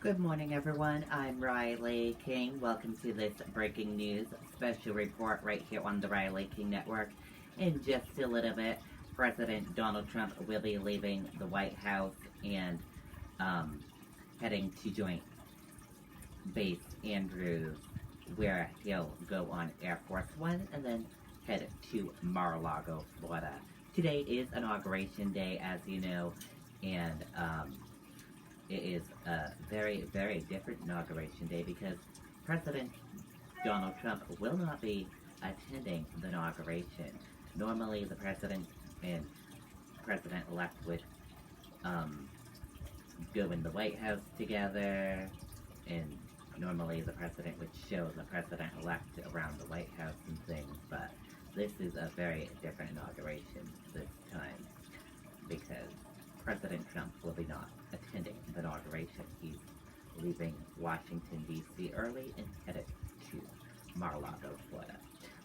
Good morning, everyone. I'm Riley King. Welcome to this breaking news special report right here on the Riley King Network. In just a little bit, President Donald Trump will be leaving the White House and heading to Joint Base Andrews, where he'll go on Air Force One and then head to Mar-a-Lago, Florida. Today is Inauguration Day, as you know, and it is a very, very different Inauguration Day because President Donald Trump will not be attending the inauguration. Normally, the president and president-elect would go in the White House together, and normally the president would show the president-elect around the White House and things, but this is a very different inauguration this time because President Trump will be not attending the inauguration. He's leaving Washington, D.C. early and headed to Mar-a-Lago, Florida.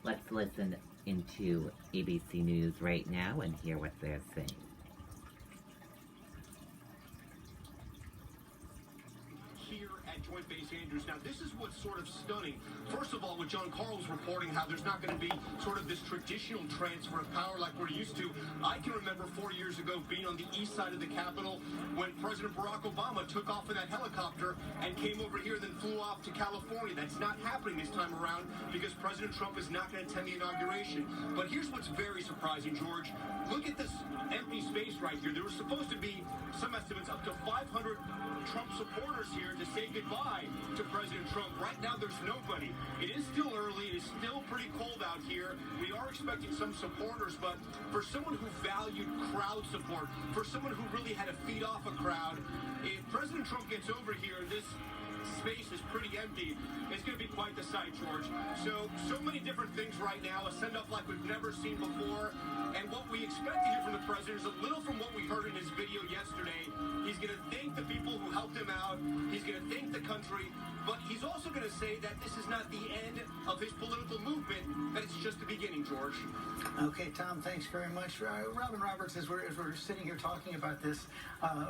Let's listen into ABC News right now and hear what they're saying. Here at Joint Base Andrews. Now, this is what's sort of stunning. First of all, with John Carl's reporting how there's not going to be sort of this traditional transfer of power like we're used to. I can remember 4 years ago being on the east side of the Capitol when President Barack Obama took off in that helicopter and came over here and then flew off to California. That's not happening this time around because President Trump is not going to attend the inauguration. But here's what's very surprising, George. Look at this empty space right here. There were supposed to be, some estimates, up to 500 Trump supporters here to say goodbye to President Trump. Right now, there's nobody. It is still early. It is still pretty cold out here. We are expecting some supporters, but for someone who valued crowd support, for someone who really had to feed off a crowd, if President Trump gets over here, this space is pretty empty. It's going to be quite the sight, George. So many different things right now. A send-off like we've never seen before. And what we expect to hear from the president is a little from what we heard in his video yesterday. He's going to thank the people who helped him out. He's going to thank the country. But he's also going to say that this is not the end of his political movement, that it's just the beginning, George. Okay, Tom, thanks very much. Robin Roberts, as we're sitting here talking about this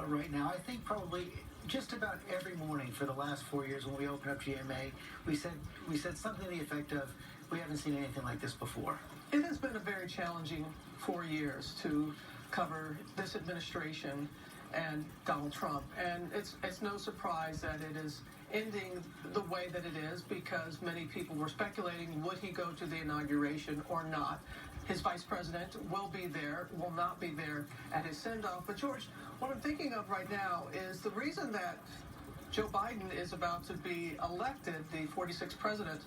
right now, I think probably just about every morning for the last 4 years when we opened up GMA, we said something to the effect of, we haven't seen anything like this before. It has been a very challenging 4 years to cover this administration and Donald Trump. And it's no surprise that it is ending the way that it is because many people were speculating, would he go to the inauguration or not? His vice president will be there, will not be there at his send-off. But George, what I'm thinking of right now is the reason that Joe Biden is about to be elected the 46th president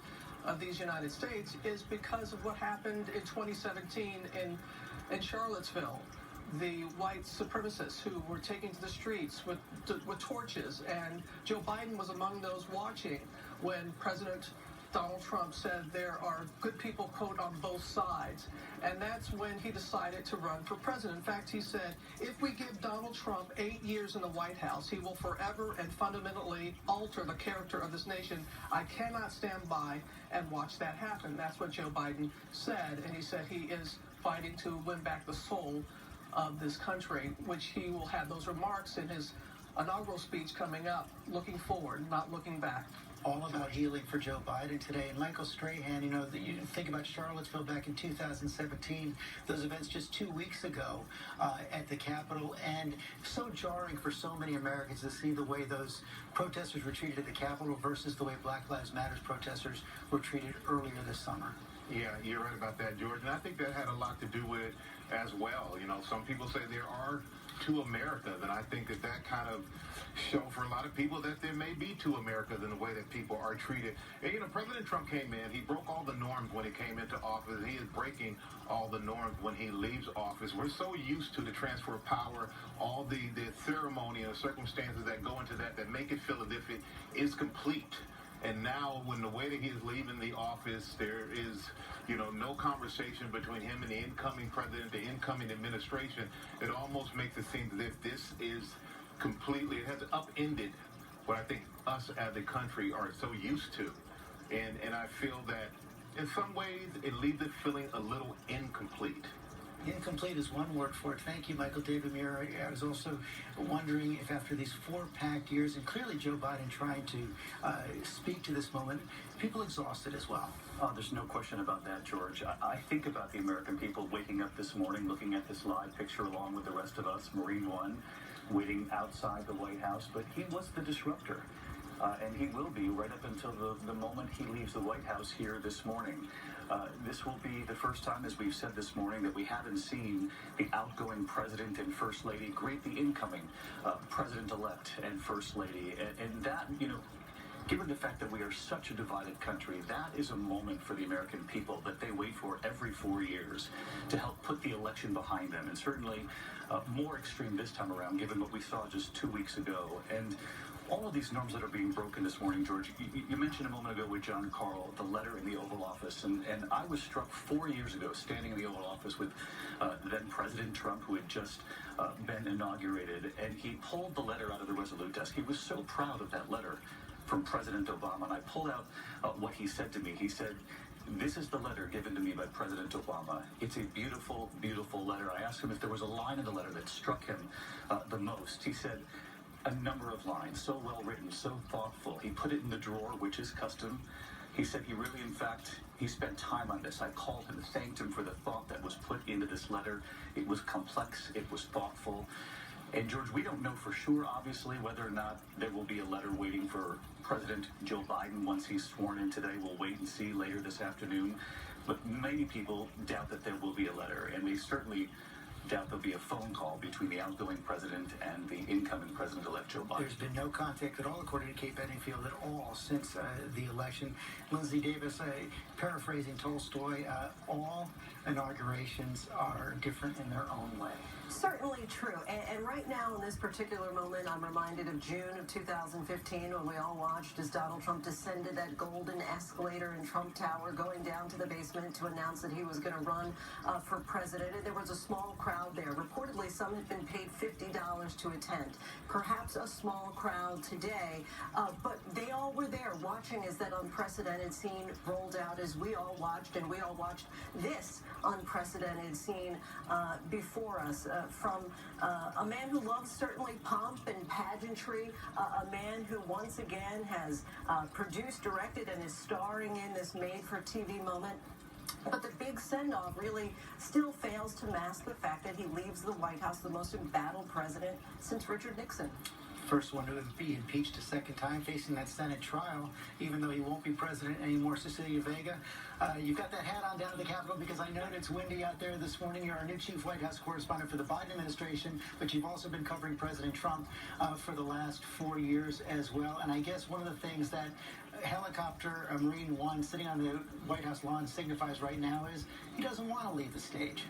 of these United States is because of what happened in 2017 in Charlottesville. The white supremacists who were taking to the streets with torches, and Joe Biden was among those watching when President Donald Trump said there are good people, quote, on both sides. And that's when he decided to run for president. In fact, he said, if we give Donald Trump 8 years in the White House, he will forever and fundamentally alter the character of this nation. I cannot stand by and watch that happen. That's what Joe Biden said. And he said he is fighting to win back the soul of this country, which he will have those remarks in his inaugural speech coming up, looking forward, not looking back. All about healing for Joe Biden today. And Michael Strahan, you think about Charlottesville back in 2017, those events just 2 weeks ago at the Capitol, and so jarring for so many Americans to see the way those protesters were treated at the Capitol versus the way Black Lives Matter protesters were treated earlier this summer. Yeah, you're right about that, George. And I think that had a lot to do with it as well. You know, some people say there are two Americas, and I think that kind of show for a lot of people that there may be two Americas in the way that people are treated. And, President Trump came in. He broke all the norms when he came into office. He is breaking all the norms when he leaves office. We're so used to the transfer of power, all the ceremony and the circumstances that go into that make it feel as if it is complete. And now, when the way that he is leaving the office, there is, no conversation between him and the incoming president, the incoming administration. It almost makes it seem as if this is completely, it has upended what I think us as a country are so used to. And I feel that in some ways it leaves it feeling a little incomplete. Incomplete is one word for it. Thank you, Michael David Muir. I was also wondering if after these 4 packed years, and clearly Joe Biden trying to speak to this moment, people exhausted as well. Oh, there's no question about that, George. I think about the American people waking up this morning, looking at this live picture along with the rest of us, Marine One, waiting outside the White House, but he was the disruptor. And he will be right up until the moment he leaves the White House here this morning. This will be the first time, as we've said this morning, that we haven't seen the outgoing president and first lady greet the incoming president-elect and first lady. And that, given the fact that we are such a divided country, that is a moment for the American people that they wait for every 4 years to help put the election behind them. And certainly more extreme this time around, given what we saw just 2 weeks ago. And all of these norms that are being broken this morning, George, you mentioned a moment ago with John Karl, the letter in the Oval Office, and I was struck 4 years ago standing in the Oval Office with then President Trump, who had just been inaugurated, and he pulled the letter out of the Resolute desk. He was so proud of that letter from President Obama, and I pulled out what he said to me. He said, "This is the letter given to me by President Obama. It's a beautiful, beautiful letter." I asked him if there was a line in the letter that struck him the most. He said, "A number of lines, so well written, so thoughtful." He put it in the drawer, which is custom. He said he really, in fact, he spent time on this. I called him and thanked him for the thought that was put into this letter. It was complex, it was thoughtful. And George, we don't know for sure, obviously, whether or not there will be a letter waiting for President Joe Biden once he's sworn in today. We'll wait and see later this afternoon. But many people doubt that there will be a letter, and they certainly doubt there'll be a phone call between the outgoing president and the incoming president-elect Joe Biden. There's been no contact at all, according to Kate Bedingfield, at all since the election. Lindsay Davis, paraphrasing Tolstoy, all inaugurations are different in their own way. Certainly true. And right now, in this particular moment, I'm reminded of June of 2015 when we all watched as Donald Trump descended that golden escalator in Trump Tower, going down to the basement to announce that he was going to run for president. And there was a small crowd there. Reportedly, some had been paid $50 to attend. Perhaps a small crowd today, but they all were there watching as that unprecedented scene rolled out, as we all watched, and we all watched this unprecedented scene before us. From a man who loves certainly pomp and pageantry, a man who once again has produced, directed, and is starring in this made-for-TV moment. But the big send-off really still fails to mask the fact that he leaves the White House the most embattled president since Richard Nixon. First one to be impeached a second time, facing that Senate trial, even though he won't be president anymore. Cecilia Vega, you've got that hat on down to the Capitol because I know it's windy out there this morning. You're our new chief White House correspondent for the Biden administration, but you've also been covering President Trump for the last 4 years as well. And I guess one of the things that helicopter Marine One sitting on the White House lawn signifies right now is he doesn't want to leave the stage.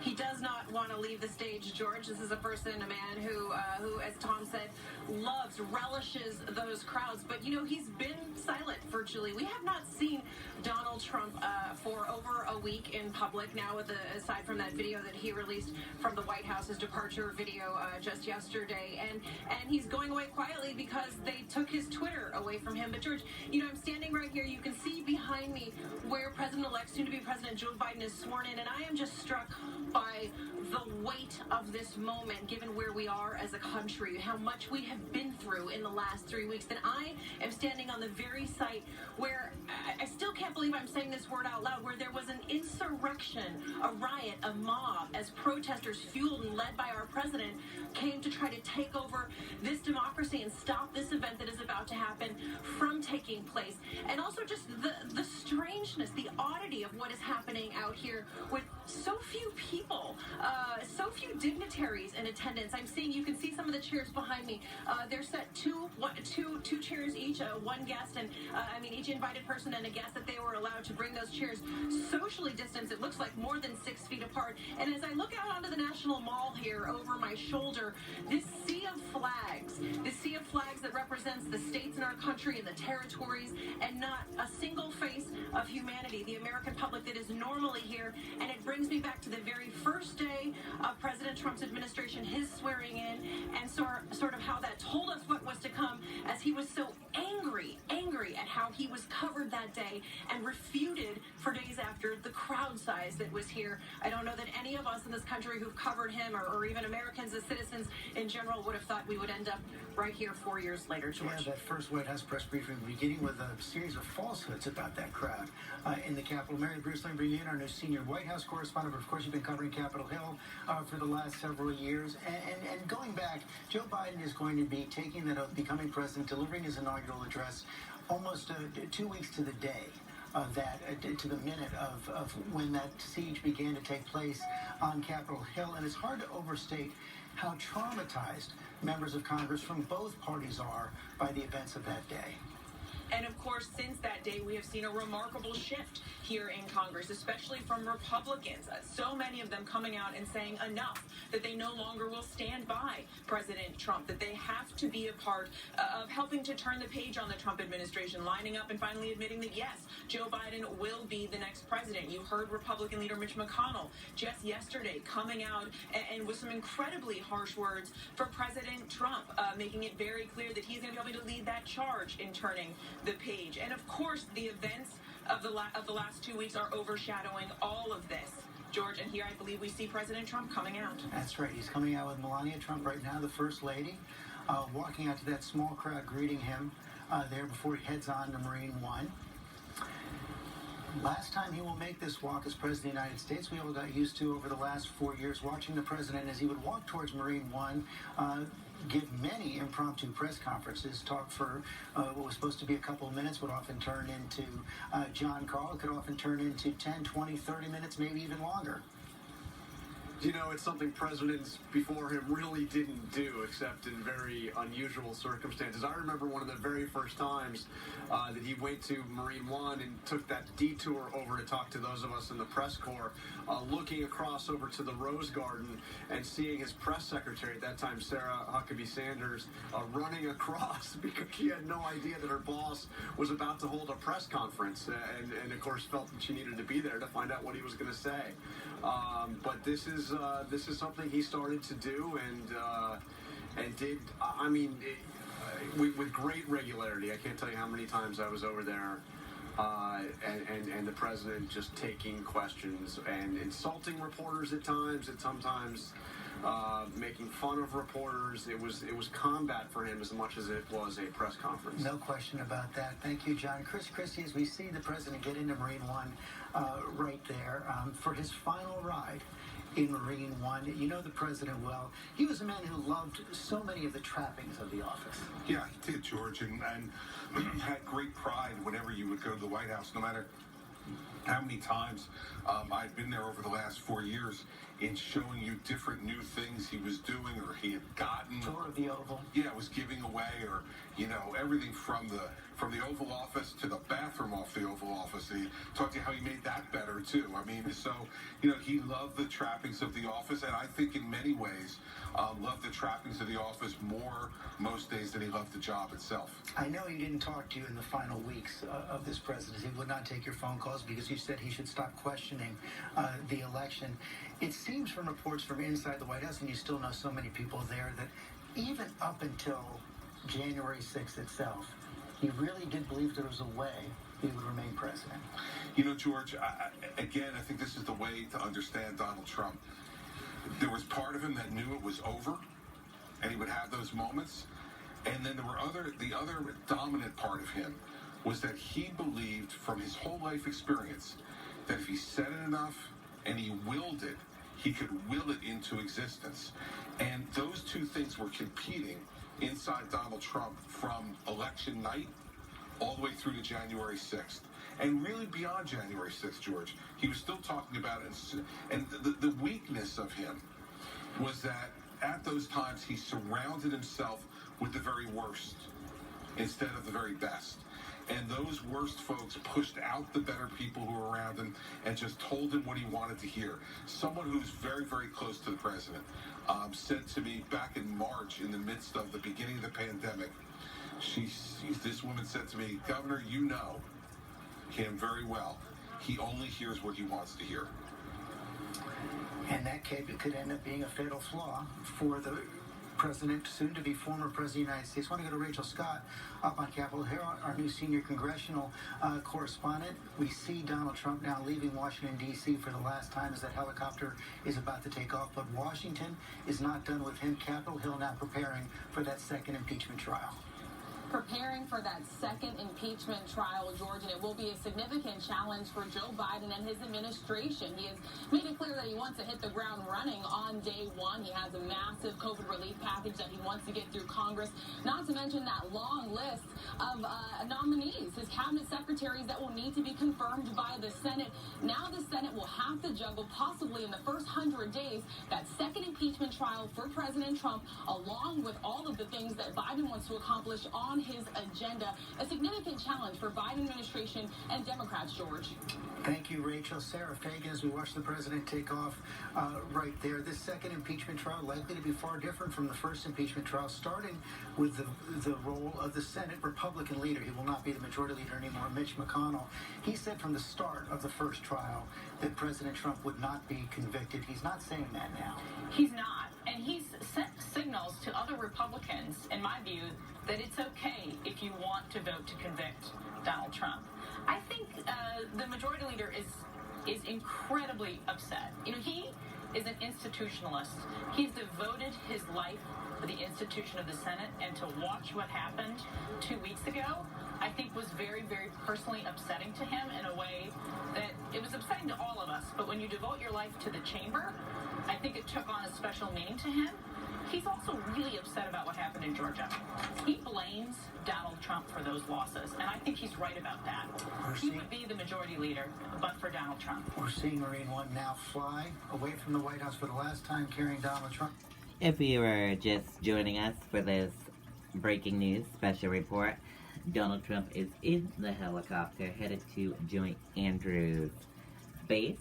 He does not want to leave the stage, George. This is a person, a man who, as Tom said, loves, relishes those crowds. But, he's been silent virtually. We have not seen Donald Trump for over a week in public now, aside from that video that he released from the White House, his departure video just yesterday. And he's going away quietly because they took his Twitter away from him. But, George, I'm standing right here. You can see behind me where President-elect, soon-to-be President Joe Biden is sworn in. And I am just struck by the weight of this moment, given where we are as a country, how much we have been through in the last 3 weeks. And I am standing on the very site where I still can't believe I'm saying this word out loud, where there was an insurrection, a riot, a mob, as protesters fueled and led by our president came to try to take over this democracy and stop this event that is about to happen from taking place. And also just the strangeness, the oddity of what is happening out here with so few people, so few dignitaries in attendance. You can see some of the chairs behind me. They're set two chairs each, one guest, and each invited person and a guest, that they were allowed to bring those chairs socially distanced. It looks like more than 6 feet apart. And as I look out onto the National Mall here over my shoulder, this sea of flags that represents the states in our country and the territories, and not a single face of humanity, the American public that is normally here. And it brings me back to the very first day of President Trump's administration, his swearing in, and sort of how that told us what was to come, as he was so angry angry at how he was covered that day and refuted for days after the crowd size that was here. I don't know that any of us in this country who've covered him or even Americans as citizens in general would have thought we would end up right here 4 years later, George. Yeah, that first White House press briefing beginning with a series of falsehoods about that crowd in the Capitol. Mary Bruce Lane bringing in our new senior White House correspondent, but of course you've been covering Capitol Hill for the last several years. And going back, Joe Biden is going to be taking that oath, becoming president, delivering his inaugural address almost 2 weeks to the day. To the minute of when that siege began to take place on Capitol Hill. And it's hard to overstate how traumatized members of Congress from both parties are by the events of that day. And of course, since that day, we have seen a remarkable shift here in Congress, especially from Republicans. So many of them coming out and saying enough, that they no longer will stand by President Trump, that they have to be a part of helping to turn the page on the Trump administration, lining up and finally admitting that, yes, Joe Biden will be the next president. You heard Republican leader Mitch McConnell just yesterday coming out and with some incredibly harsh words for President Trump, making it very clear that he's going to be able to lead that charge in turning the page. And of course, the events of the last 2 weeks are overshadowing all of this, George. And here I believe we see President Trump coming out. That's right. He's coming out with Melania Trump right now, the First Lady, walking out to that small crowd greeting him there before he heads on to Marine One. Last time he will make this walk as President of the United States, we all got used to over the last 4 years watching the President as he would walk towards Marine One, give many impromptu press conferences, talk for what was supposed to be a couple of minutes would often turn into John Carl. It could often turn into 10, 20, 30 minutes, maybe even longer. You know, it's something presidents before him really didn't do, except in very unusual circumstances. I remember one of the very first times that he went to Marine One and took that detour over to talk to those of us in the press corps, looking across over to the Rose Garden and seeing his press secretary, at that time Sarah Huckabee Sanders, running across because she had no idea that her boss was about to hold a press conference and of course felt that she needed to be there to find out what he was going to say. But this is something he started to do and did. I mean, with great regularity. I can't tell you how many times I was over there, and the president just taking questions and insulting reporters at times, and sometimes making fun of reporters. It was combat for him as much as it was a press conference. No question about that. Thank you, John. Chris Christie, as we see the president get into Marine One right there for his final ride in Marine One. You know the president well. He was a man who loved so many of the trappings of the office. Yeah, he did, George, and had great pride whenever you would go to the White House, no matter how many times I've been there over the last 4 years in showing you different new things he was doing or he had gotten. Tour of the Oval. Yeah, was giving away, or everything from the Oval Office to the bathroom off the Oval Office. He talked to you how he made that better too. I mean, so he loved the trappings of the office, and I think in many ways loved the trappings of the office more most days than he loved the job itself. I know he didn't talk to you in the final weeks of this presidency. He would not take your phone calls because you said he should stop questioning the election. It seems from reports from inside the White House, and you still know so many people there, that even up until January 6th itself, he really did believe there was a way he would remain president. George, I think this is the way to understand Donald Trump. There was part of him that knew it was over, and he would have those moments. And then there were the other dominant part of him was that he believed from his whole life experience that if he said it enough and he willed it, he could will it into existence. And those two things were competing inside Donald Trump from election night all the way through to January 6th. And really beyond January 6th, George, he was still talking about it. And the weakness of him was that at those times he surrounded himself with the very worst instead of the very best. And those worst folks pushed out the better people who were around him and just told him what he wanted to hear. Someone who's very, very close to the president said to me back in March, in the midst of the beginning of the pandemic, this woman said to me, "Governor, you know him very well. He only hears what he wants to hear." And that could end up being a fatal flaw for the President, soon to be former President of the United States. I want to go to Rachel Scott up on Capitol Hill, our new senior congressional correspondent. We see Donald Trump now leaving Washington, D.C. for the last time as that helicopter is about to take off. But Washington is not done with him. Capitol Hill now preparing for that second impeachment trial. Preparing for that second impeachment trial, George, and it will be a significant challenge for Joe Biden and his administration. He has made it clear that he wants to hit the ground running on day one. He has a massive COVID relief package that he wants to get through Congress, not to mention that long list of nominees, his cabinet secretaries that will need to be confirmed by the Senate. Now the Senate will have to juggle, possibly in the first 100 days, that second impeachment trial for President Trump, along with all of the things that Biden wants to accomplish on his agenda. A significant challenge for Biden administration and Democrats, George. Thank you, Rachel. Sarah Fagan, as we watch the president take off right there. This second impeachment trial likely to be far different from the first impeachment trial, starting with the role of the Senate Republican leader. He will not be the majority leader anymore, Mitch McConnell. He said from the start of the first trial that President Trump would not be convicted. He's not saying that now. He's not. And he's sent signals to other Republicans, in my view, that it's okay if you want to vote to convict Donald Trump. I think the majority leader is incredibly upset. You know, he is an institutionalist. He's devoted his life to the institution of the Senate, and to watch what happened 2 weeks ago, I think was very, very personally upsetting to him in a way that it was upsetting to all of us. But when you devote your life to the chamber, I think it took on a special meaning to him. He's also really upset about what happened in Georgia. He blames Donald Trump for those losses, and I think he's right about that. He would be the majority leader, but for Donald Trump. We're seeing Marine One now fly away from the White House for the last time, carrying Donald Trump. If you are just joining us for this breaking news special report, Donald Trump is in the helicopter headed to Joint Andrews Base,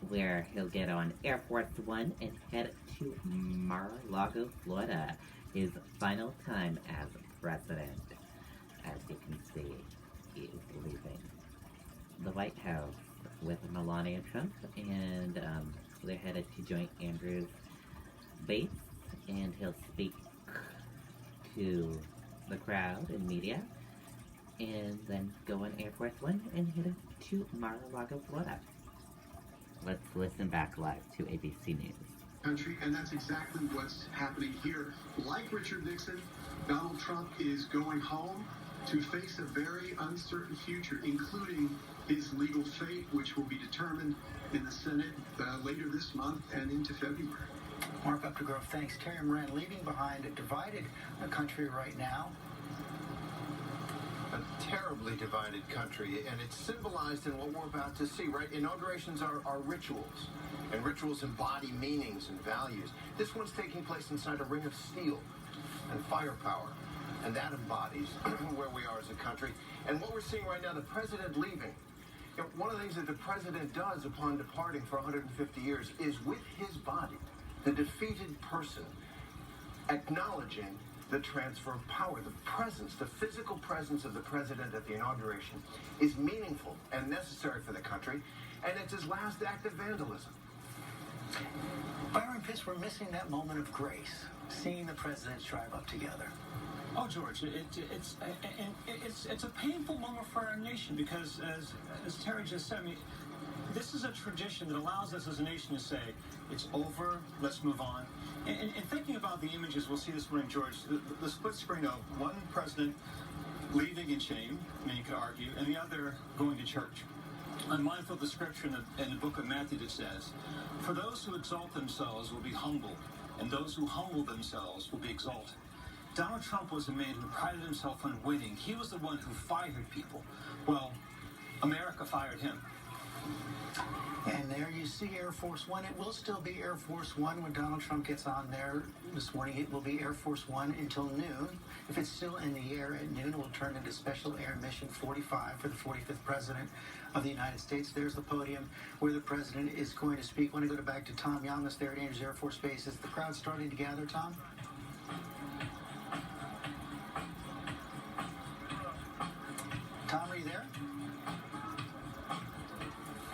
where he'll get on Air Force One and head to Mar-a-Lago, Florida, his final time as president. As you can see, he is leaving the White House with Melania Trump, and they're headed to Joint Andrews Base, and he'll speak to the crowd and media, and then go on Air Force One and head to Mar-a-Lago, Florida. Let's listen back live to ABC News. Country, and that's exactly what's happening here. Like Richard Nixon, Donald Trump is going home to face a very uncertain future, including his legal fate, which will be determined in the Senate later this month and into February. Mark Updegrove, thanks. Terry Moran leaving behind a divided country right now. A terribly divided country, and it's symbolized in what we're about to see, right? Inaugurations are rituals, and rituals embody meanings and values. This one's taking place inside a ring of steel and firepower, and that embodies where we are as a country. And what we're seeing right now, the president leaving, you know, one of the things that the president does upon departing for 150 years is with his body, the defeated person, acknowledging the transfer of power. The presence, the physical presence of the president at the inauguration is meaningful and necessary for the country, and it's his last act of vandalism. Byron Pitts, we're missing that moment of grace, seeing the presidents drive up together. Oh, George, it's a painful moment for our nation because, as Terry just said, I mean, this is a tradition that allows us as a nation to say, it's over, let's move on. And thinking about the images, we'll see this morning, George, the split screen of one president leaving in shame, I mean, you could argue, and the other going to church. I'm mindful of the scripture in the book of Matthew that says, for those who exalt themselves will be humbled, and those who humble themselves will be exalted. Donald Trump was a man who prided himself on winning. He was the one who fired people. Well, America fired him. And there you see Air Force One. It will still be Air Force One when Donald Trump gets on there this morning. It will be Air Force One until noon. If it's still in the air at noon, it will turn into Special Air Mission 45 for the 45th President of the United States. There's the podium where the President is going to speak. I want to go back to Tom Yamas there at Andrews Air Force Base. Is the crowd starting to gather, Tom? Tom, are you there?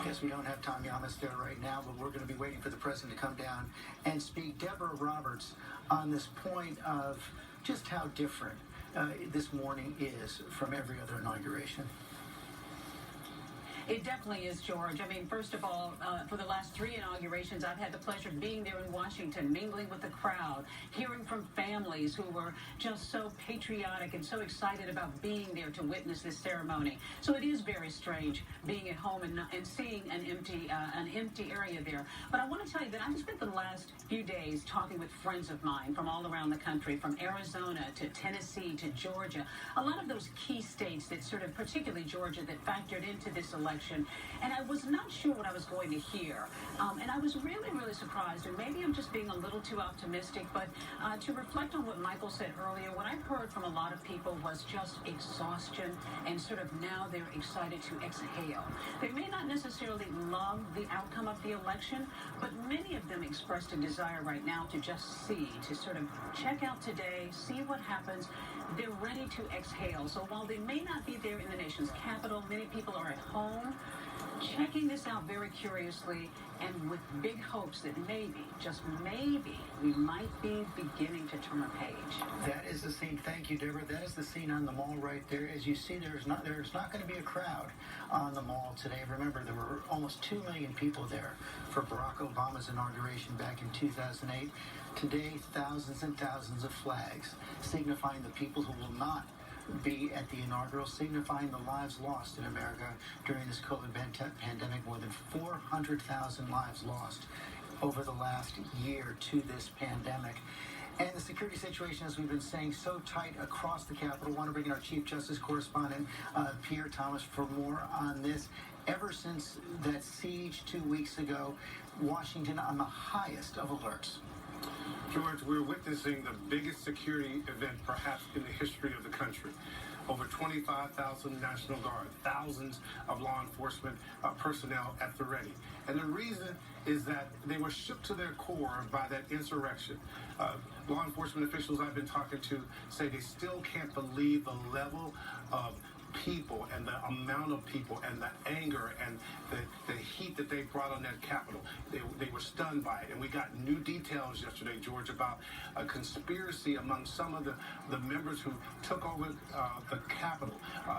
Guess course, we don't have Tom Yamas there right now, but we're going to be waiting for the president to come down and speak. Deborah Roberts, on this point of just how different this morning is from every other inauguration. It definitely is, George. I mean, first of all, for the last 3 inaugurations, I've had the pleasure of being there in Washington, mingling with the crowd, hearing from families who were just so patriotic and so excited about being there to witness this ceremony. So it is very strange being at home and seeing an empty area there. But I want to tell you that I've spent the last few days talking with friends of mine from all around the country, from Arizona to Tennessee to Georgia, a lot of those key states that sort of, particularly Georgia, that factored into this election. And I was not sure what I was going to hear. And I was really, really surprised. And maybe I'm just being a little too optimistic. But to reflect on what Michael said earlier, what I heard from a lot of people was just exhaustion. And sort of now they're excited to exhale. They may not necessarily love the outcome of the election, but many of them expressed a desire right now to just see, to sort of check out today, see what happens. They're ready to exhale. So while they may not be there in the nation's capital, many people are at home checking this out very curiously and with big hopes that maybe, just maybe, we might be beginning to turn a page. That is the scene. Thank you, Deborah. That is the scene on the mall right there. As you see, there's not going to be a crowd on the mall today. Remember, there were almost 2 million people there for Barack Obama's inauguration back in 2008. Today, thousands and thousands of flags signifying the people who will not be at the inaugural, signifying the lives lost in America during this COVID pandemic. More than 400,000 lives lost over the last year to this pandemic. And the security situation, as we've been saying, so tight across the Capitol. I want to bring in our Chief Justice correspondent, Pierre Thomas, for more on this. Ever since that siege 2 weeks ago, Washington on the highest of alerts. George, we're witnessing the biggest security event perhaps in the history of the country. Over 25,000 National Guard, thousands of law enforcement personnel at the ready. And the reason is that they were shook to their core by that insurrection. Law enforcement officials I've been talking to say they still can't believe the level of people and the amount of people and the anger and the heat that they brought on that Capitol. They were stunned by it. And we got new details yesterday, George, about a conspiracy among some of the members who took over the Capitol,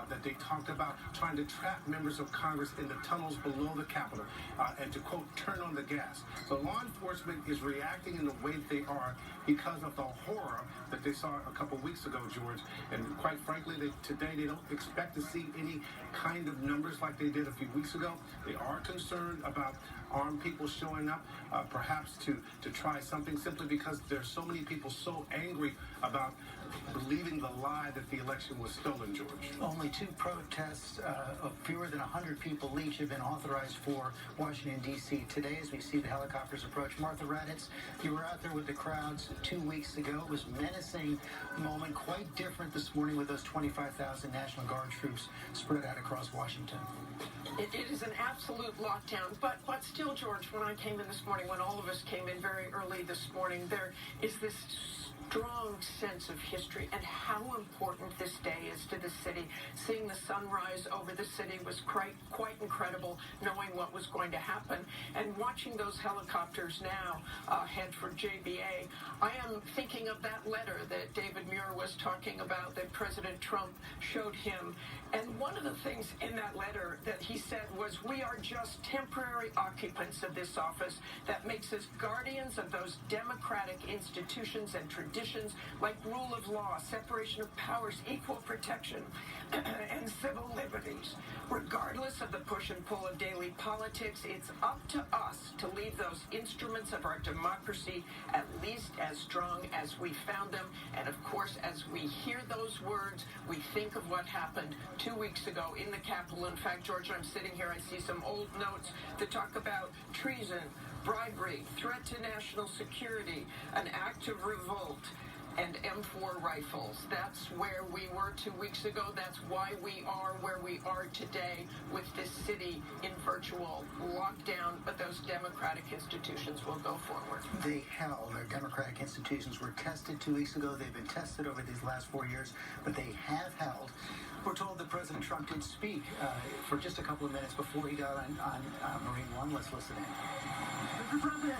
that they talked about trying to trap members of Congress in the tunnels below the Capitol and to, quote, turn on the gas. So law enforcement is reacting in the way that they are because of the horror that they saw a couple weeks ago, George. And quite frankly, today they don't expect to see any kind of numbers like they did a few weeks ago. They are concerned about armed people showing up, perhaps to try something, simply because there's so many people so angry about believing the lie that the election was stolen, George. Only 2 protests of fewer than 100 people each have been authorized for Washington, D.C. today as we see the helicopters approach. Martha Raddatz, you were out there with the crowds 2 weeks ago. It was a menacing moment, quite different this morning with those 25,000 National Guard troops spread out across Washington. It is an absolute lockdown, but still, George, when I came in this morning, when all of us came in very early this morning, there is this strong sense of history and how important this day is to the city. Seeing the sunrise over the city was quite incredible, knowing what was going to happen. And watching those helicopters now head for JBA, I am thinking of that letter that David Muir was talking about that President Trump showed him. And one of the things in that letter that he said was, we are just temporary occupants of this office that makes us guardians of those democratic institutions and traditions like rule of law, separation of powers, equal protection, and civil liberties. Regardless of the push and pull of daily politics, it's up to us to leave those instruments of our democracy at least as strong as we found them. And of course, as we hear those words, we think of what happened 2 weeks ago in the Capitol. In fact, George, I'm sitting here, I see some old notes that talk about treason, bribery, threat to national security, an act of revolt, and M4 rifles. That's where we were 2 weeks ago. That's why we are where we are today with this city in virtual lockdown. But those democratic institutions will go forward. They held. Our democratic institutions were tested 2 weeks ago. They've been tested over these last 4 years, but they have held. We're told that President Trump did speak for just a couple of minutes before he got on Marine One. Let's listen in. Mr. President.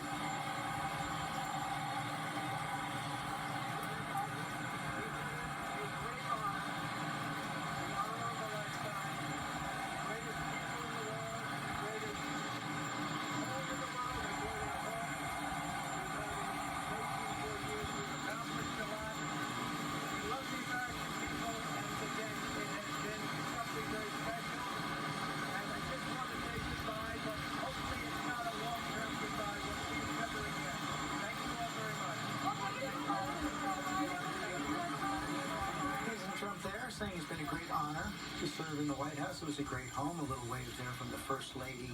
Saying it's been a great honor to serve in the White House. It was a great home, a little ways there from the First Lady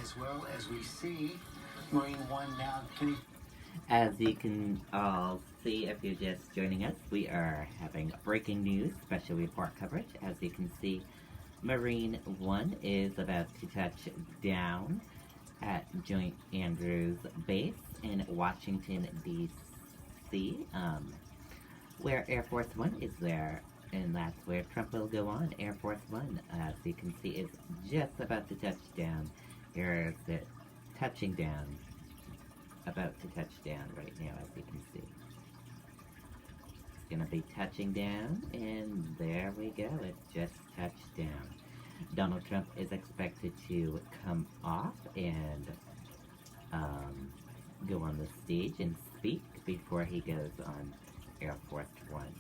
as well. As we see Marine One now. As you can all see if you're just joining us, we are having breaking news, special report coverage. As you can see, Marine One is about to touch down at Joint Andrews Base in Washington, D.C., where Air Force One is there. And that's where Trump will go on. Air Force One, as you can see, is just about to touch down. Here is it touching down. About to touch down right now, as you can see. It's going to be touching down, and there we go. It just touched down. Donald Trump is expected to come off and go on the stage and speak before he goes on Air Force One.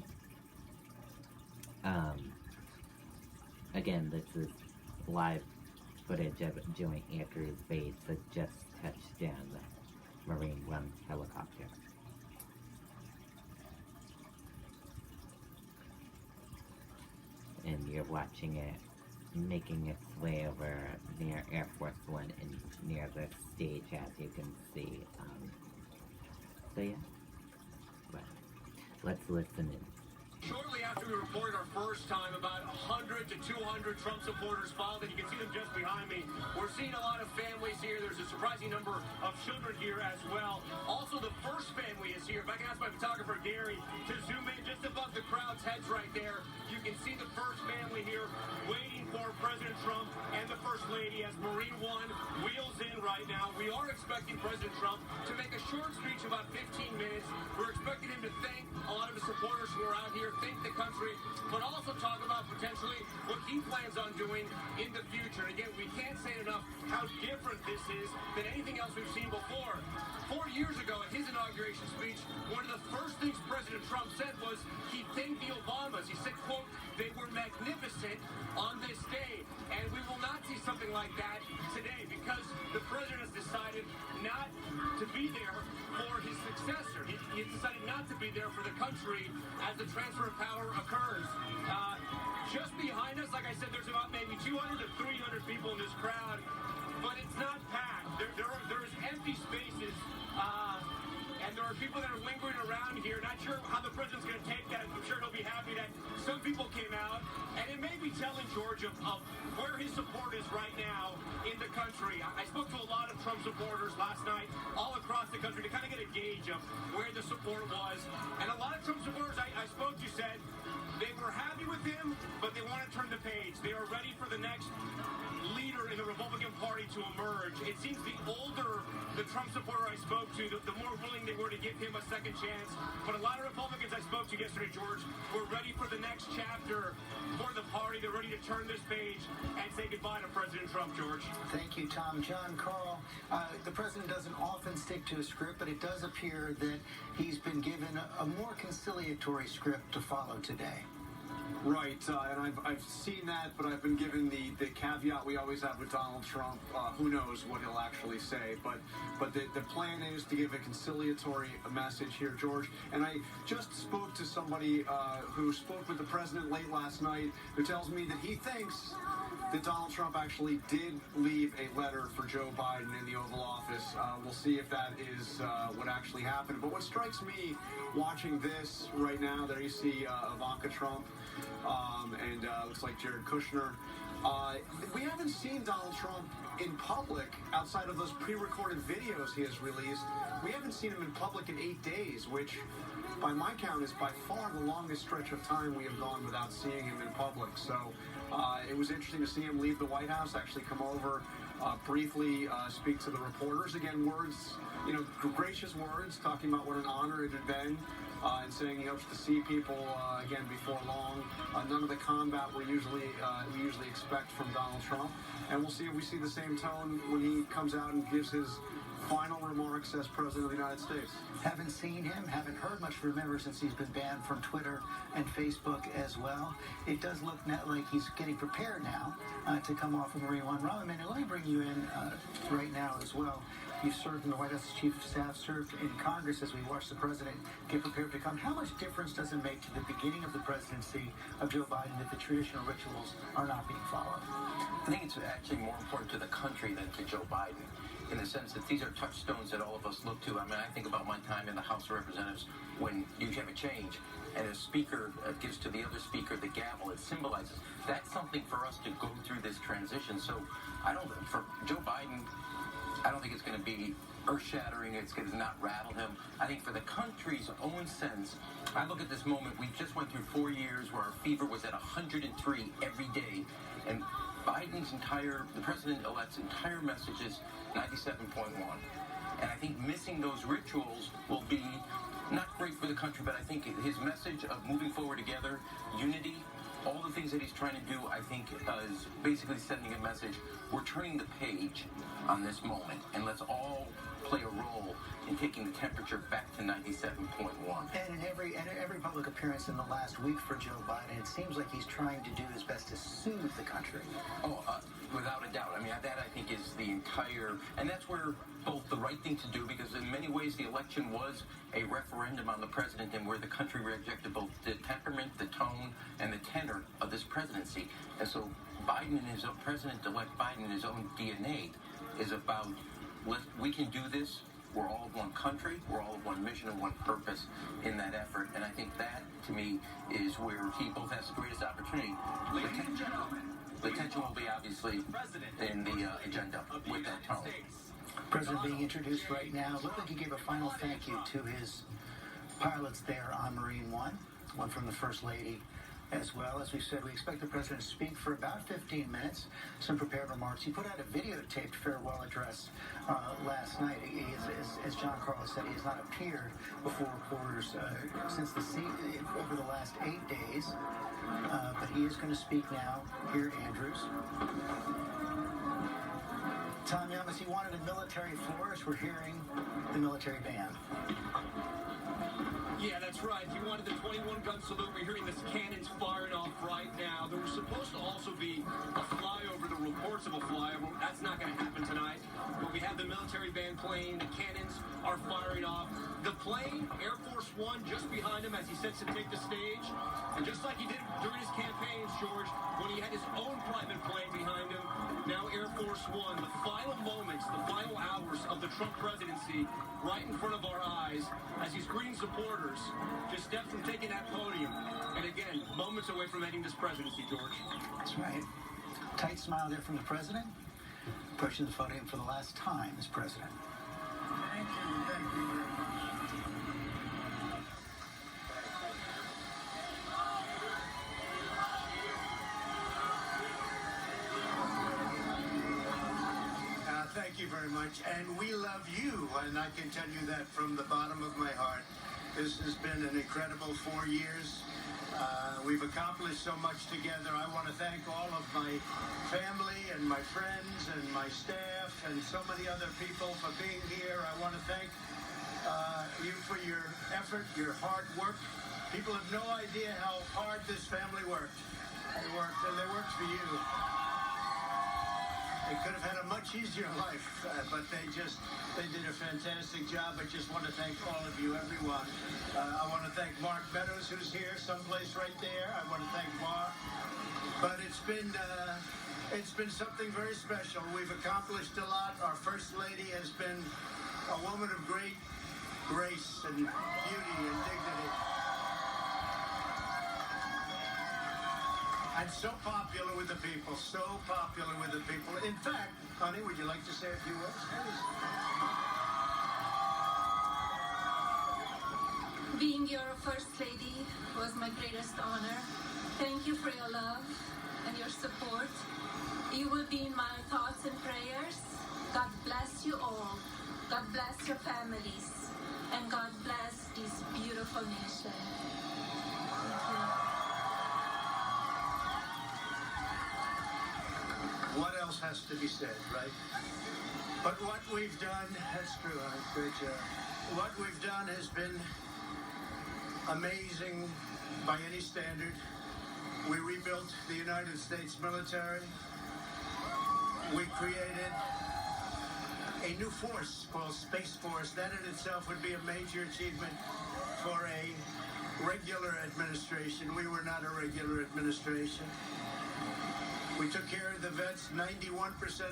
Again, this is live footage of Joint Andrews Base that just touched down the Marine One helicopter. And you're watching it making its way over near Air Force One and near the stage, as you can see. So yeah, but let's listen in. Shortly after we reported our first time, about 100 to 200 Trump supporters filed, and you can see them just behind me. We're seeing a lot of families here. There's a surprising number of children here as well. Also, the first family is here. If I can ask my photographer, Gary, to zoom in just above the crowd's heads right there, you can see the first family here waiting for President Trump and the First Lady as Marine One wheels in right now. We are expecting President Trump to make a short speech, about 15 minutes. We're expecting him to thank a lot of the supporters who are out here, thank the country, but also talk about potentially what he plans on doing in the future. And again, we can't say enough how different this is than anything else we've seen before. 4 years ago, at his inauguration speech, one of the first things President Trump said was he thanked the Obamas. He said, quote, "They were magnificent on this day." And we will not see something like that today because the president has decided not to be there for his successor. He has decided not to be there for the country as the transfer of power occurs. Just behind us, like I said, there's about maybe 200 to 300 people in this crowd, but it's not packed. There's empty spaces, and there are people that are lingering around here. Not sure how the president's going to take that. I'm sure he'll be happy that some people came out, and it may be telling George of where his support is right now in the country. I spoke to a lot of Trump supporters last night all across the country to kind of get a gauge of where the support was. And a lot of Trump supporters I spoke to said they were happy with him, but they want to turn the page. They are ready for the next leader in the Republican Party to emerge. It seems the older the Trump supporter I spoke to, the more willing they were to give him a second chance. But a lot of Republicans I spoke to yesterday, George, were ready for the next chapter for the party. They're ready to turn this page and say goodbye to President Trump, George. Thank you, Tom. John, Carl, the president doesn't often stick to a script, but it does appear that he's been given a more conciliatory script to follow today. Right, and I've seen that, but I've been given the caveat we always have with Donald Trump. Who knows what he'll actually say, but the plan is to give a conciliatory message here, George. And I just spoke to somebody who spoke with the president late last night, who tells me that he thinks that Donald Trump actually did leave a letter for Joe Biden in the Oval Office. We'll see if that is what actually happened. But what strikes me watching this right now, there you see Ivanka Trump, and looks like Jared Kushner. We haven't seen Donald Trump in public outside of those pre-recorded videos he has released. We haven't seen him in public in 8 days, which by my count is by far the longest stretch of time we have gone without seeing him in public. So it was interesting to see him leave the White House, actually come over, briefly speak to the reporters. Again, words, gracious words, talking about what an honor it had been, and saying he hopes to see people again before long. None of the combat we usually expect from Donald Trump, and we'll see if we see the same tone when he comes out and gives his final remarks as President of the United States. Haven't seen him, haven't heard much from him ever since he's been banned from Twitter and Facebook as well. It does look like he's getting prepared now to come off of Marine One. Rahm Emanuel, let me bring you in right now as well. You've served in the White House as Chief of Staff, served in Congress as we watch the President get prepared to come. How much difference does it make to the beginning of the presidency of Joe Biden that the traditional rituals are not being followed? I think it's actually more important to the country than to Joe Biden, in the sense that these are touchstones that all of us look to. I mean, I think about my time in the House of Representatives when you have a change and a speaker gives to the other speaker the gavel. It symbolizes. That's something for us to go through this transition. So for Joe Biden, I don't think it's going to be earth-shattering. It's going to not rattle him. I think for the country's own sense, I look at this moment. We just went through 4 years where our fever was at 103 every day. And the president-elect's entire message is 97.1. And I think missing those rituals will be not great for the country, but I think his message of moving forward together, unity, all the things that he's trying to do, I think is basically sending a message. We're turning the page on this moment, and let's all play a role in taking the temperature back to 97.1. And in every public appearance in the last week for Joe Biden, it seems like he's trying to do his best to soothe the country. Without a doubt. I mean, that I think is the entire, and that's where both the right thing to do, because in many ways the election was a referendum on the president and where the country rejected both the temperament, the tone, and the tenor of this presidency. And so Biden and his own, President-elect Biden and his own DNA is about, we can do this. We're all of one country. We're all of one mission and one purpose in that effort. And I think that, to me, is where he both has the greatest opportunity. Ladies and gentlemen, the attention will be obviously in the agenda with that tone. President being introduced right now. Looked like he gave a final thank you to his pilots there on Marine One from the First Lady as well. As we said, we expect the president to speak for about 15 minutes, some prepared remarks. He put out a videotaped farewell address last night. As John Carlos said, he has not appeared before reporters since over the last 8 days. But he is going to speak now here at Andrews. Tom Yamas, he wanted a military flourish. We're hearing the military band. Yeah, that's right. He wanted the 21-gun salute. We're hearing this cannons firing off right now. There was supposed to also be a flyover, the reports of a flyover. That's not going to happen tonight. But we have the military band playing. The cannons are firing off. The plane, Air Force One, just behind him as he sets to take the stage. And just like he did during his campaigns, George, when he had his own private plane behind him, now Air Force One, the final moments, the final hours of the Trump presidency right in front of our eyes as he's greeting supporters, just steps from taking that podium. And again, moments away from ending this presidency, George. That's right. Tight smile there from the president, pushing the podium for the last time as president. Thank you very much. Thank you very much, and we love you, and I can tell you that from the bottom of my heart. This has been an incredible 4 years. We've accomplished so much together. I want to thank all of my family and my friends and my staff and so many other people for being here. I want to thank you for your effort, your hard work, People have no idea how hard this family worked. They worked, and they worked for you. They could have had a much easier life, but they did a fantastic job. I just want to thank all of you, everyone. I want to thank Mark Meadows, who's here, someplace right there. I want to thank Mark. But it's been something very special. We've accomplished a lot. Our First Lady has been a woman of great grace and beauty and dignity. And so popular with the people, so popular with the people. In fact, honey, would you like to say a few words? Being your First Lady was my greatest honor. Thank you for your love and your support. You will be in my thoughts and prayers. God bless you all. God bless your families. And God bless this beautiful nation. Thank you. What else has to be said, right? But what we've done, that's true, great job. What we've done has been amazing by any standard. We rebuilt the United States military. We created a new force called Space Force. That in itself would be a major achievement for a regular administration. We were not a regular administration. We took care of the vets, 91%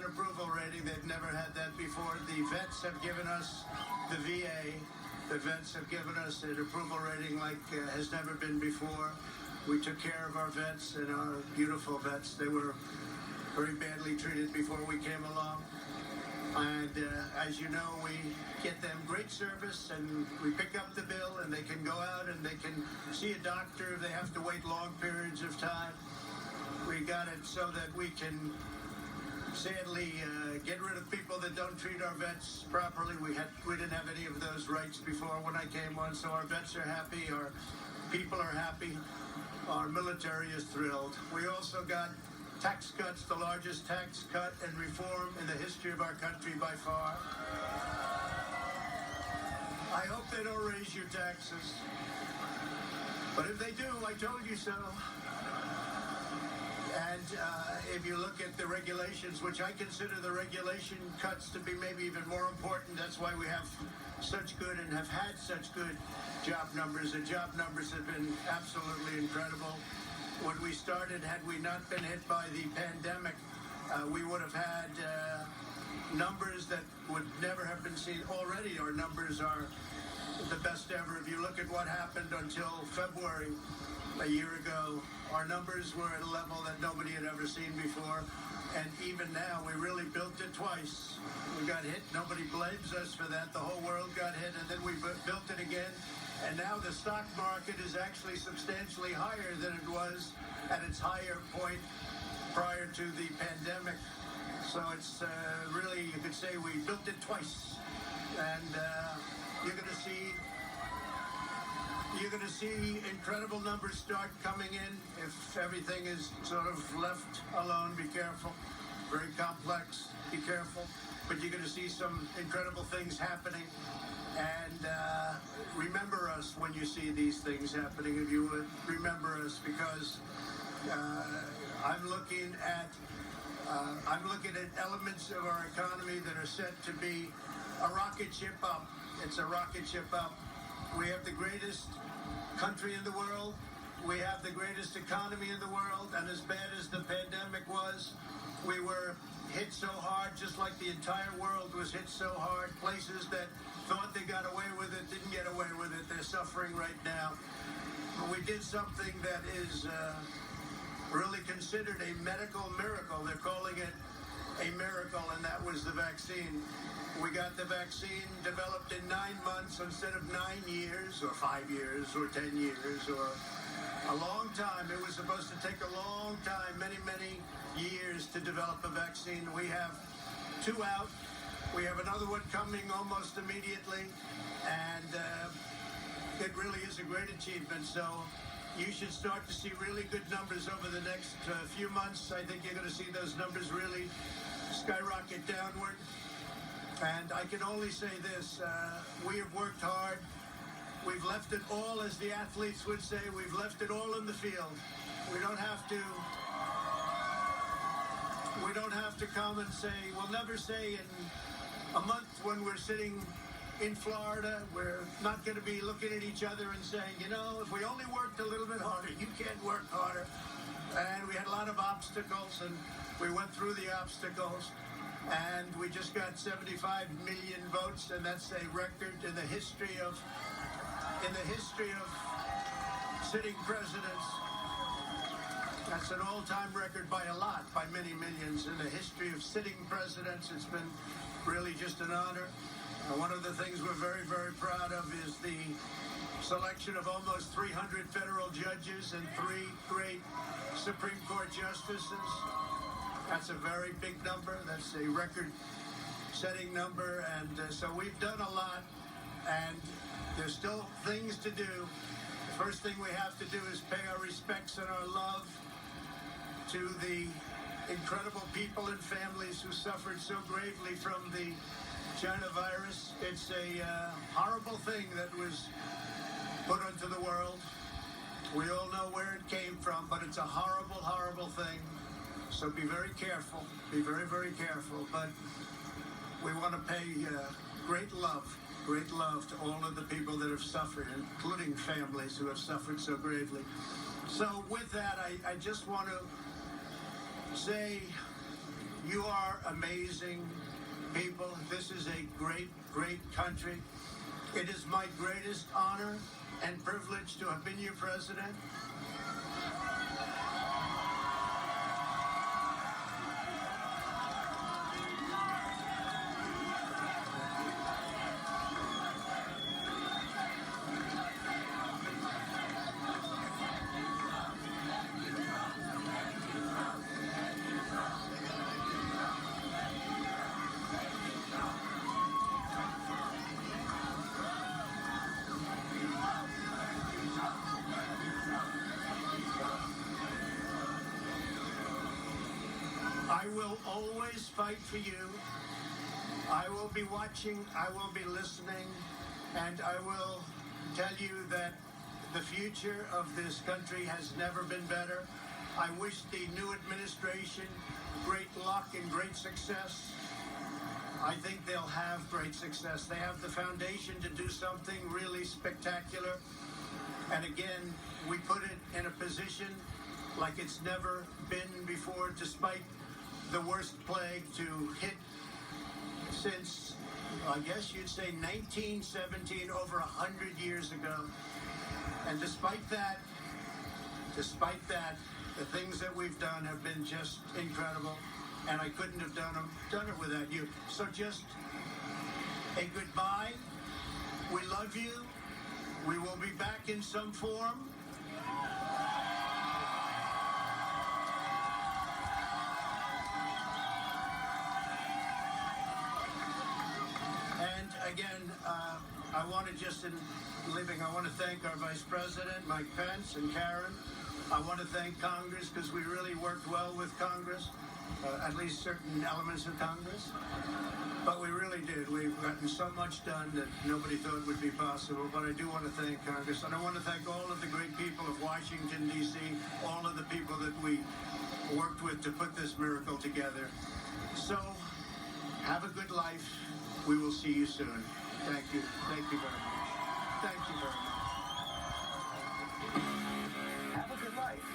approval rating. They've never had that before. The vets have given us, the VA, the vets have given us an approval rating like has never been before. We took care of our vets and our beautiful vets. They were very badly treated before we came along. And as you know, we get them great service and we pick up the bill and they can go out and they can see a doctor if they have to wait long periods of time. We got it so that we can sadly get rid of people that don't treat our vets properly. We didn't have any of those rights before when I came on, so our vets are happy, our people are happy, our military is thrilled. We also got tax cuts, the largest tax cut and reform in the history of our country by far. I hope they don't raise your taxes, but if they do, I told you so. And if you look at the regulations, which I consider the regulation cuts to be maybe even more important, that's why we have such good and have had such good job numbers. The job numbers have been absolutely incredible. When we started, had we not been hit by the pandemic, we would have had numbers that would never have been seen. Already our numbers are the best ever. If you look at what happened until February a year ago, our numbers were at a level that nobody had ever seen before. And even now, we really built it twice. We got hit. Nobody blames us for that. The whole world got hit, and then we built it again. And now the stock market is actually substantially higher than it was at its higher point prior to the pandemic. So it's really, you could say we built it twice. And you're going to see incredible numbers start coming in if everything is sort of left alone. Be careful. Very complex. Be careful. But you're going to see some incredible things happening. And remember us when you see these things happening, if you would. Remember us, because I'm looking at elements of our economy that are set to be a rocket ship up. It's a rocket ship up. We have the greatest country in the world. We have the greatest economy in the world. And as bad as the pandemic was, we were hit so hard, just like the entire world was hit so hard. Places that thought they got away with it didn't get away with it. They're suffering right now. But we did something that is really considered a medical miracle. They're calling it a miracle, and that was the vaccine. We got the vaccine developed in 9 months instead of 9 years or 5 years or 10 years or a long time. It was supposed to take a long time, many, many years to develop a vaccine. We have 2 out. We have another one coming almost immediately. And it really is a great achievement. So you should start to see really good numbers over the next few months. I think you're going to see those numbers really skyrocket downward. And I can only say this, we have worked hard. We've left it all, as the athletes would say, we've left it all in the field. We don't have to come and say, we'll never say in a month when we're sitting in Florida, we're not going to be looking at each other and saying, you know, if we only worked a little bit harder, you can't work harder. And we had a lot of obstacles, and we went through the obstacles, and we just got 75 million votes, and that's a record in the history of sitting presidents. That's an all-time record by a lot, by many millions. In the history of sitting presidents, it's been really just an honor. One of the things we're very, very proud of is the selection of almost 300 federal judges and 3 great Supreme Court justices. That's a very big number. That's a record-setting number. And so we've done a lot, and there's still things to do. The first thing we have to do is pay our respects and our love to the incredible people and families who suffered so gravely from the China virus. It's a horrible thing that was put into the world. We all know where it came from, but it's a horrible, horrible thing. So be very careful. Be very, very careful. But we want to pay great love to all of the people that have suffered, including families who have suffered so gravely. So with that, I just want to say you are amazing people. This is a great, great country. It is my greatest honor and privilege to have been your president. I will always fight for you. I will be watching, I will be listening, and I will tell you that the future of this country has never been better. I wish the new administration great luck and great success. I think they'll have great success. They have the foundation to do something really spectacular. And again, we put it in a position like it's never been before, despite the worst plague to hit since, I guess you'd say 1917, over 100 years ago. And despite that, the things that we've done have been just incredible, and I couldn't have done it without you. So just a goodbye. We love you. We will be back in some form. And again, I want to just, in leaving, I want to thank our Vice President, Mike Pence, and Karen. I want to thank Congress, because we really worked well with Congress, at least certain elements of Congress. But we really did. We've gotten so much done that nobody thought would be possible. But I do want to thank Congress. And I want to thank all of the great people of Washington, D.C., all of the people that we worked with to put this miracle together. So, have a good life. We will see you soon. Thank you. Thank you very much. Thank you very much. Have a good life.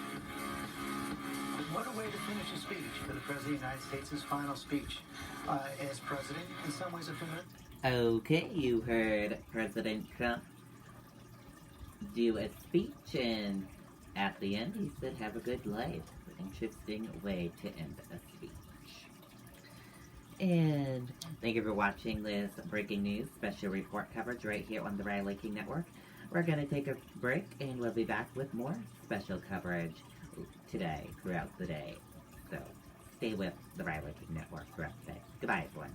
What a way to finish a speech for the President of the United States, his final speech as president. In some ways, Okay, you heard President Trump do a speech, and at the end he said, have a good life. Interesting way to end a speech. And thank you for watching this breaking news special report coverage right here on the Riley King Network. We're going to take a break, and we'll be back with more special coverage today, throughout the day. So, stay with the Riley King Network throughout the day. Goodbye, everyone.